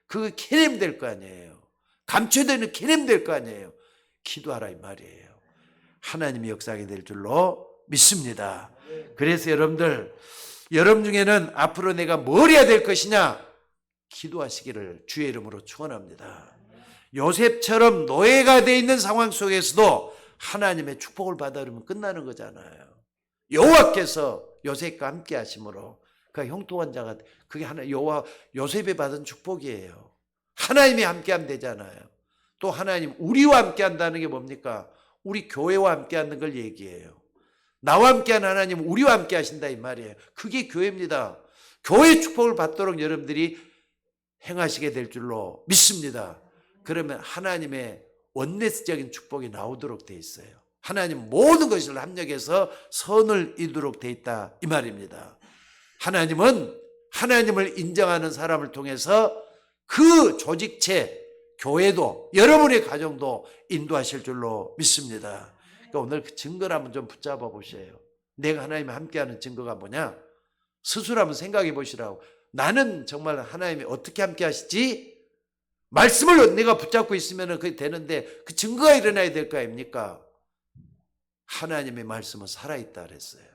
그거 캐내면 될 거 아니에요. 감춰되는 캐내면 될 거 아니에요. 기도하라 이 말이에요. 하나님이 역사하게 될 줄로 믿습니다. 그래서 여러분들, 여러분 중에는 앞으로 내가 뭘 해야 될 것이냐, 기도하시기를 주의 이름으로 축원합니다. 요셉처럼 노예가 되어 있는 상황 속에서도 하나님의 축복을 받으려면 끝나는 거잖아요. 여호와께서 요셉과 함께 하심으로 그 형통한 자가, 그게 요셉이 받은 축복이에요. 하나님이 함께 하면 되잖아요. 또 하나님 우리와 함께 한다는 게 뭡니까? 우리 교회와 함께 하는 걸 얘기해요. 나와 함께 하는 하나님 우리와 함께 하신다 이 말이에요. 그게 교회입니다. 교회 축복을 받도록 여러분들이 행하시게 될 줄로 믿습니다. 그러면 하나님의 원내스적인 축복이 나오도록 돼 있어요. 하나님 모든 것을 합력해서 선을 이루도록 돼 있다 이 말입니다. 하나님은 하나님을 인정하는 사람을 통해서 그 조직체, 교회도 여러분의 가정도 인도하실 줄로 믿습니다. 그러니까 오늘 그 증거를 한번 좀 붙잡아 보세요. 내가 하나님과 함께하는 증거가 뭐냐? 스스로 한번 생각해 보시라고. 나는 정말 하나님이 어떻게 함께 하시지? 말씀을 내가 붙잡고 있으면 그게 되는데 그 증거가 일어나야 될 거 아닙니까? 하나님의 말씀은 살아있다 그랬어요.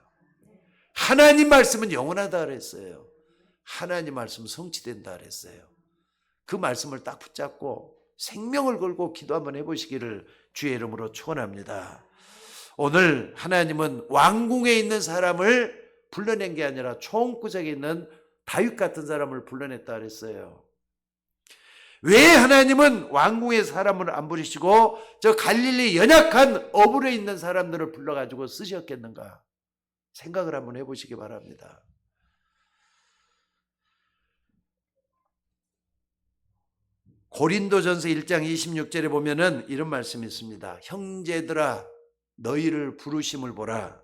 하나님 말씀은 영원하다 그랬어요. 하나님 말씀은 성취된다 그랬어요. 그 말씀을 딱 붙잡고 생명을 걸고 기도 한번 해보시기를 주의 이름으로 축원합니다. 오늘 하나님은 왕궁에 있는 사람을 불러낸 게 아니라 총구석에 있는 다윗 같은 사람을 불러냈다 그랬어요. 왜 하나님은 왕궁의 사람을 안 부르시고 저 갈릴리 연약한 어부에 있는 사람들을 불러가지고 쓰셨겠는가? 생각을 한번 해보시기 바랍니다. 고린도전서 1장 26절에 보면은 이런 말씀이 있습니다. 형제들아 너희를 부르심을 보라.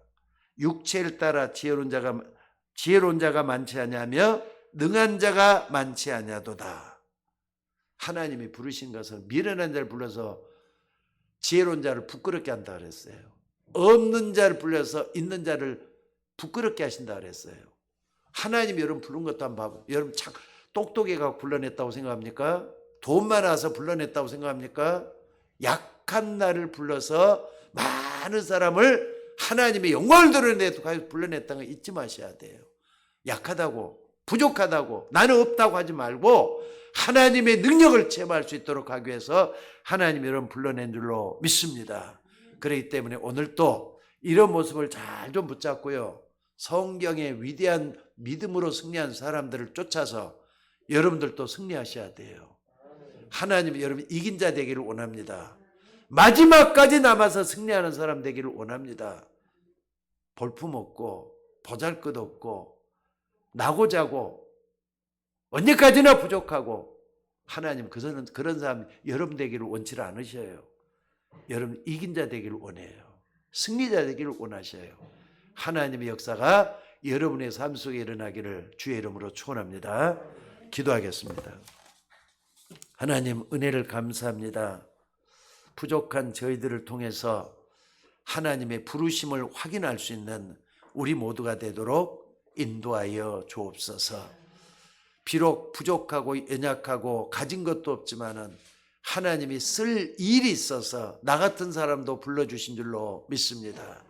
육체를 따라 지혜로운 자가 많지 아니하며 능한 자가 많지 아니하도다. 하나님이 부르신 것은 미련한 자를 불러서 지혜로운 자를 부끄럽게 한다 그랬어요. 없는 자를 불러서 있는 자를 부끄럽게 하신다 그랬어요. 하나님이 여러분 부른 것도 한번 봐봐. 여러분 참 똑똑해가 불러냈다고 생각합니까? 돈 많아서 불러냈다고 생각합니까? 약한 나를 불러서 많은 사람을 하나님의 영광을 드러내도록 불러냈다는 거 잊지 마셔야 돼요. 약하다고, 부족하다고, 나는 없다고 하지 말고 하나님의 능력을 체험할 수 있도록 하기 위해서 하나님이 여러분 불러낸 줄로 믿습니다. 그렇기 때문에 오늘 또 이런 모습을 잘 좀 붙잡고요. 성경의 위대한 믿음으로 승리한 사람들을 쫓아서 여러분들도 승리하셔야 돼요. 하나님이 여러분 이긴 자 되기를 원합니다. 마지막까지 남아서 승리하는 사람 되기를 원합니다. 볼품없고 보잘것없고 나고 자고 언제까지나 부족하고 하나님 그런 사람 여러분 되기를 원치 않으셔요. 여러분 이긴 자 되기를 원해요. 승리자 되기를 원하셔요. 하나님의 역사가 여러분의 삶 속에 일어나기를 주의 이름으로 축원합니다. 기도하겠습니다. 하나님 은혜를 감사합니다. 부족한 저희들을 통해서 하나님의 부르심을 확인할 수 있는 우리 모두가 되도록 인도하여 주옵소서. 비록 부족하고 연약하고 가진 것도 없지만은 하나님이 쓸 일이 있어서 나 같은 사람도 불러주신 줄로 믿습니다.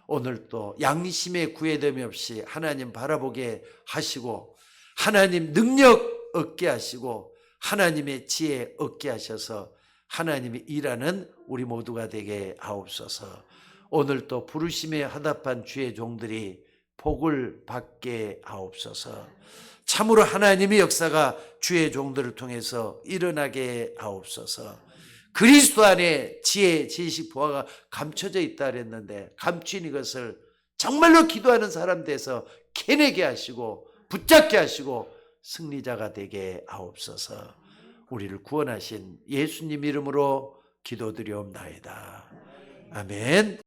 오늘 또 양심의 구애됨이 없이 하나님 바라보게 하시고 하나님 능력 얻게 하시고 하나님의 지혜 얻게 하셔서 하나님이 일하는 우리 모두가 되게 하옵소서. 오늘 또 부르심에 화답한 주의 종들이 복을 받게 하옵소서. 참으로 하나님의 역사가 주의 종들을 통해서 일어나게 하옵소서. 그리스도 안에 지혜, 지식, 보화가 감춰져 있다 그랬는데 감추인 이것을 정말로 기도하는 사람 돼서 캐내게 하시고 붙잡게 하시고 승리자가 되게 하옵소서. 우리를 구원하신 예수님 이름으로 기도드리옵나이다. 아멘.